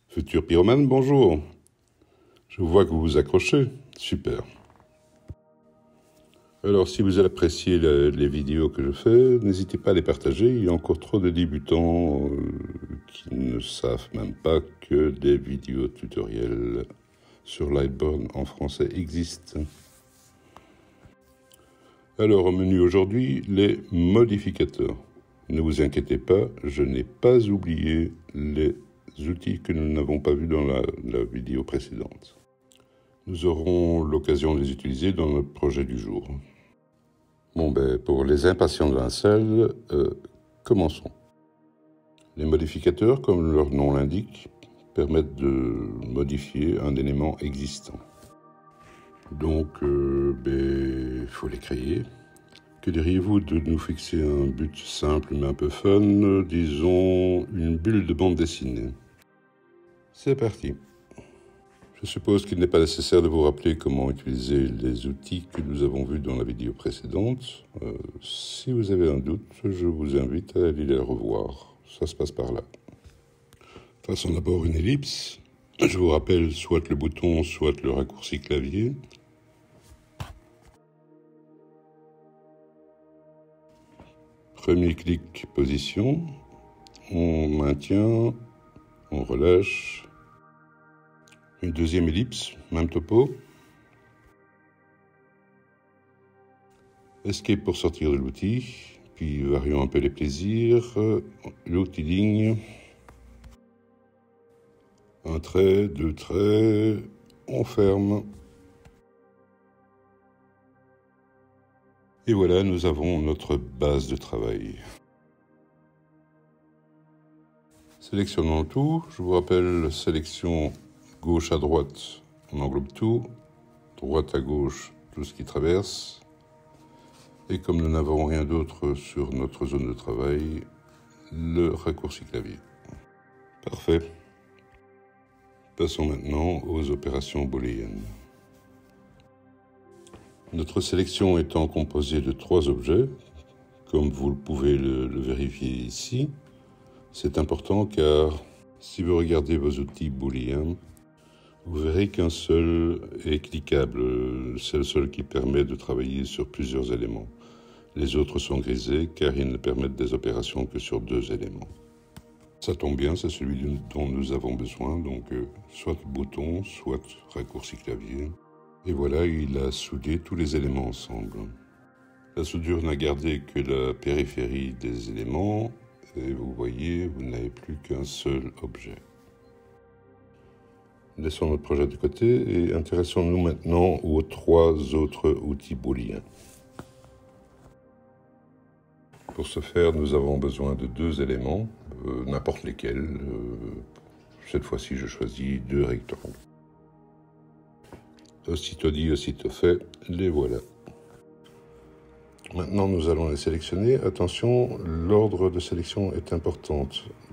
Futur pyromane, bonjour. Je vois que vous vous accrochez. Super. Alors, si vous appréciez les vidéos que je fais, n'hésitez pas à les partager. Il y a encore trop de débutants qui ne savent même pas que des vidéos tutoriels sur Lightburn en français existent. Alors, au menu aujourd'hui, les modificateurs. Ne vous inquiétez pas, je n'ai pas oublié les outils que nous n'avons pas vus dans la vidéo précédente. Nous aurons l'occasion de les utiliser dans notre projet du jour. Bon, pour les impatients de la salle, commençons. Les modificateurs, comme leur nom l'indique, permettent de modifier un élément existant. Donc, il faut les créer. Que diriez-vous de nous fixer un but simple mais un peu fun, disons une bulle de bande dessinée? C'est parti. Je suppose qu'il n'est pas nécessaire de vous rappeler comment utiliser les outils que nous avons vus dans la vidéo précédente. Si vous avez un doute, je vous invite à aller les revoir. Ça se passe par là. Faisons d'abord une ellipse. Je vous rappelle soit le bouton, soit le raccourci clavier. Premier clic, position. On maintient, on relâche. Une deuxième ellipse, même topo. Escape pour sortir de l'outil. Puis varions un peu les plaisirs. L'outil ligne. Un trait, deux traits. On ferme. Et voilà, nous avons notre base de travail. Sélectionnons tout. Je vous rappelle, sélection gauche à droite, on englobe tout. Droite à gauche, tout ce qui traverse. Et comme nous n'avons rien d'autre sur notre zone de travail, le raccourci clavier. Parfait. Passons maintenant aux opérations booléennes. Notre sélection étant composée de 3 objets, comme vous pouvez le vérifier ici, c'est important car si vous regardez vos outils booléens, vous verrez qu'un seul est cliquable, c'est le seul qui permet de travailler sur plusieurs éléments. Les autres sont grisés car ils ne permettent des opérations que sur 2 éléments. Ça tombe bien, c'est celui dont nous avons besoin, donc soit bouton, soit raccourci clavier. Et voilà, il a soudé tous les éléments ensemble. La soudure n'a gardé que la périphérie des éléments, et vous voyez, vous n'avez plus qu'un seul objet. Laissons notre projet de côté et intéressons-nous maintenant aux 3 autres outils booléens. Pour ce faire, nous avons besoin de 2 éléments, n'importe lesquels. Cette fois-ci, je choisis 2 rectangles. Aussitôt dit, aussitôt fait, les voilà. Maintenant, nous allons les sélectionner. Attention, l'ordre de sélection est important.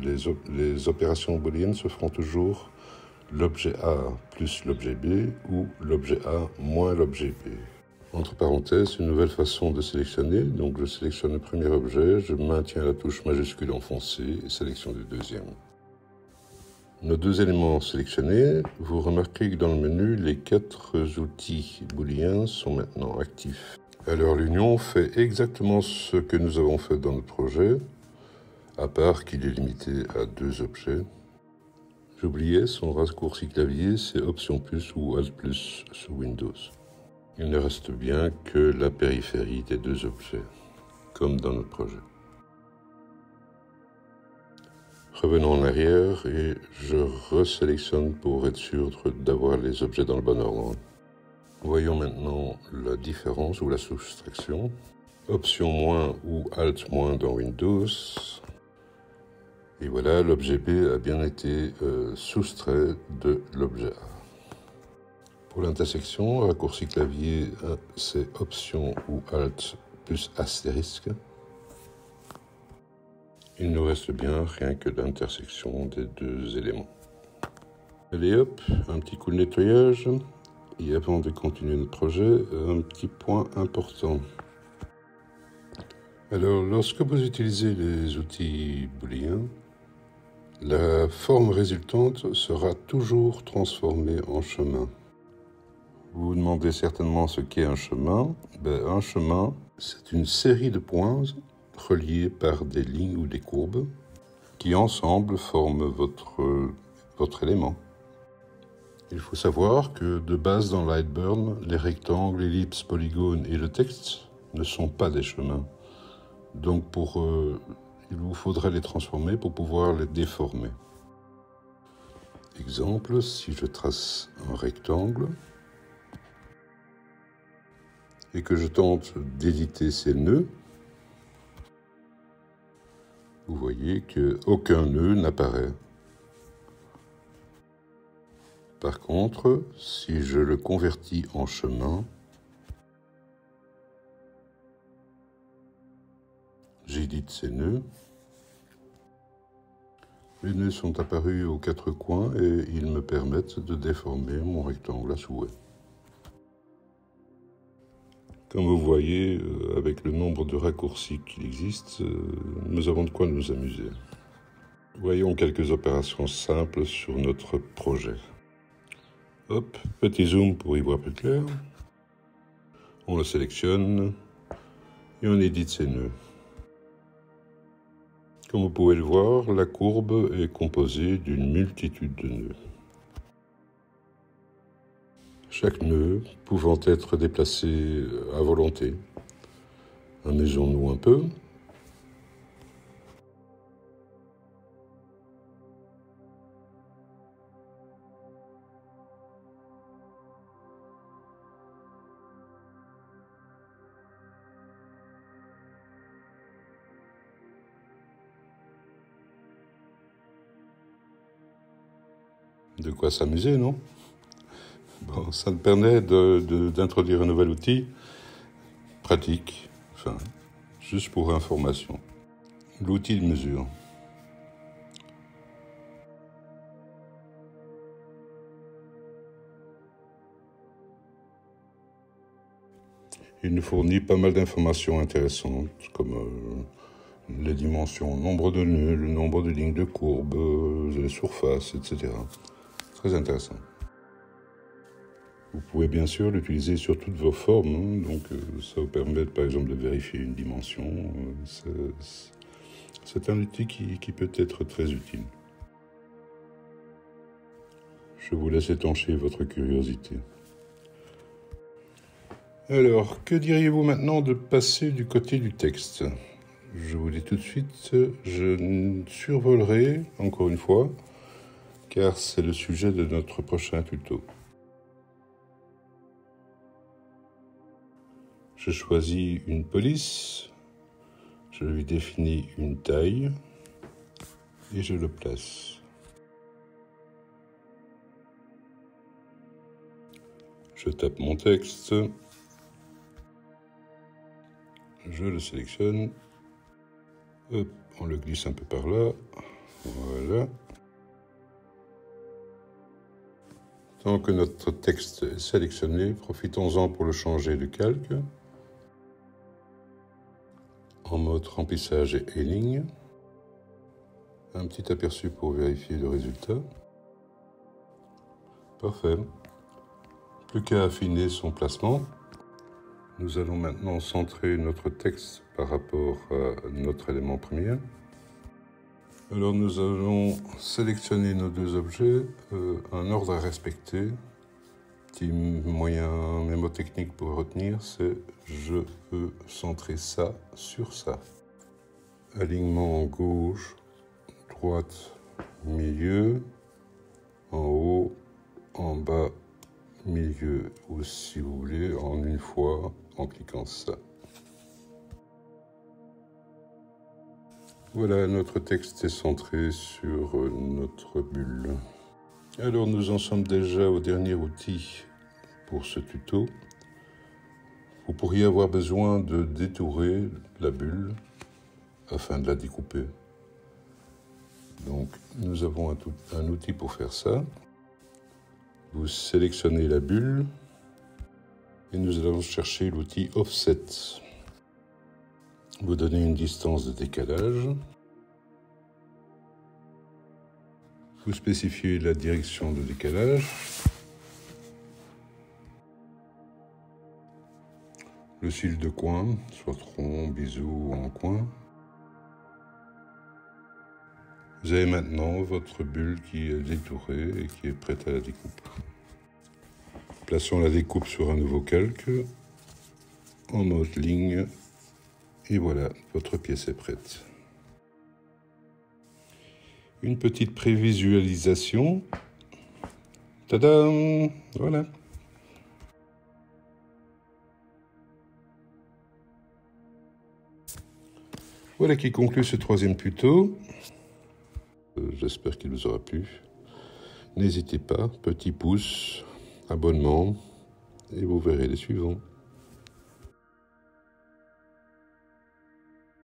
Les opérations booléennes se feront toujours l'objet A plus l'objet B ou l'objet A moins l'objet B. Entre parenthèses, une nouvelle façon de sélectionner. Donc, je sélectionne le premier objet, je maintiens la touche majuscule enfoncée et sélection du deuxième. Nos 2 éléments sélectionnés, vous remarquez que dans le menu, les 4 outils booléens sont maintenant actifs. Alors l'union fait exactement ce que nous avons fait dans notre projet, à part qu'il est limité à 2 objets. J'oubliais, son raccourci clavier, c'est Option plus ou Alt plus sous Windows. Il ne reste bien que la périphérie des 2 objets, comme dans notre projet. Revenons en arrière et je resélectionne pour être sûr d'avoir les objets dans le bon ordre. Voyons maintenant la différence ou la soustraction. Option moins ou Alt moins dans Windows. Et voilà, l'objet B a bien été soustrait de l'objet A. Pour l'intersection, raccourci clavier, c'est Option ou Alt plus astérisque. Il nous reste bien rien que l'intersection des 2 éléments. Allez hop, un petit coup de nettoyage. Et avant de continuer notre projet, un petit point important. Alors, lorsque vous utilisez les outils booléens, La forme résultante sera toujours transformée en chemin. Vous vous demandez certainement ce qu'est un chemin. Un chemin, c'est une série de points reliés par des lignes ou des courbes qui ensemble forment votre élément. Il faut savoir que de base dans Lightburn, les rectangles, ellipses, polygones et le texte ne sont pas des chemins. Donc il vous faudrait les transformer pour pouvoir les déformer. Exemple, si je trace un rectangle et que je tente d'éditer ces nœuds, vous voyez qu'aucun nœud n'apparaît. Par contre, si je le convertis en chemin, j'édite ces nœuds. Les nœuds sont apparus aux quatre coins et ils me permettent de déformer mon rectangle à souhait. Comme vous voyez, avec le nombre de raccourcis qu'il existe, nous avons de quoi nous amuser. Voyons quelques opérations simples sur notre projet. Hop, petit zoom pour y voir plus clair. On le sélectionne et on édite ses nœuds. Comme vous pouvez le voir, la courbe est composée d'une multitude de nœuds. Chaque nœud pouvant être déplacé à volonté. Amusons-nous un peu. De quoi s'amuser, non? Bon, ça me permet d'introduire un nouvel outil pratique, enfin, juste pour information. L'outil de mesure. Il nous fournit pas mal d'informations intéressantes, comme les dimensions, le nombre de nœuds, le nombre de lignes de courbe, les surfaces, etc. Très intéressant. Vous pouvez bien sûr l'utiliser sur toutes vos formes, donc ça vous permet par exemple de vérifier une dimension. C'est un outil qui peut être très utile. Je vous laisse étancher votre curiosité. Alors, que diriez-vous maintenant de passer du côté du texte? Je vous dis tout de suite, je survolerai, encore une fois, car c'est le sujet de notre prochain tuto. Je choisis une police, je lui définis une taille et je le place. Je tape mon texte, je le sélectionne, hop, on le glisse un peu par là, voilà. Tant que notre texte est sélectionné, profitons-en pour le changer de calque en mode remplissage et ligne. Un petit aperçu pour vérifier le résultat. Parfait. Plus qu'à affiner son placement. Nous allons maintenant centrer notre texte par rapport à notre élément premier. Alors nous allons sélectionner nos deux objets, un ordre à respecter. Petit moyen mémotechnique pour retenir, c'est je veux centrer ça sur ça. Alignement en gauche, droite, milieu, en haut, en bas, milieu, ou si vous voulez, en une fois, en cliquant ça. Voilà, notre texte est centré sur notre bulle. Alors nous en sommes déjà au dernier outil pour ce tuto. Vous pourriez avoir besoin de détourer la bulle afin de la découper. Donc nous avons un outil pour faire ça. Vous sélectionnez la bulle et nous allons chercher l'outil Offset. Vous donnez une distance de décalage. Vous spécifiez la direction de décalage. Le cil de coin, soit rond, biseau ou en coin. Vous avez maintenant votre bulle qui est détourée et qui est prête à la découpe. Plaçons la découpe sur un nouveau calque, en mode ligne, et voilà, votre pièce est prête. Une petite prévisualisation. Tadam! Voilà. Voilà qui conclut ce troisième tuto. J'espère qu'il vous aura plu. N'hésitez pas, petit pouce, abonnement, et vous verrez les suivants.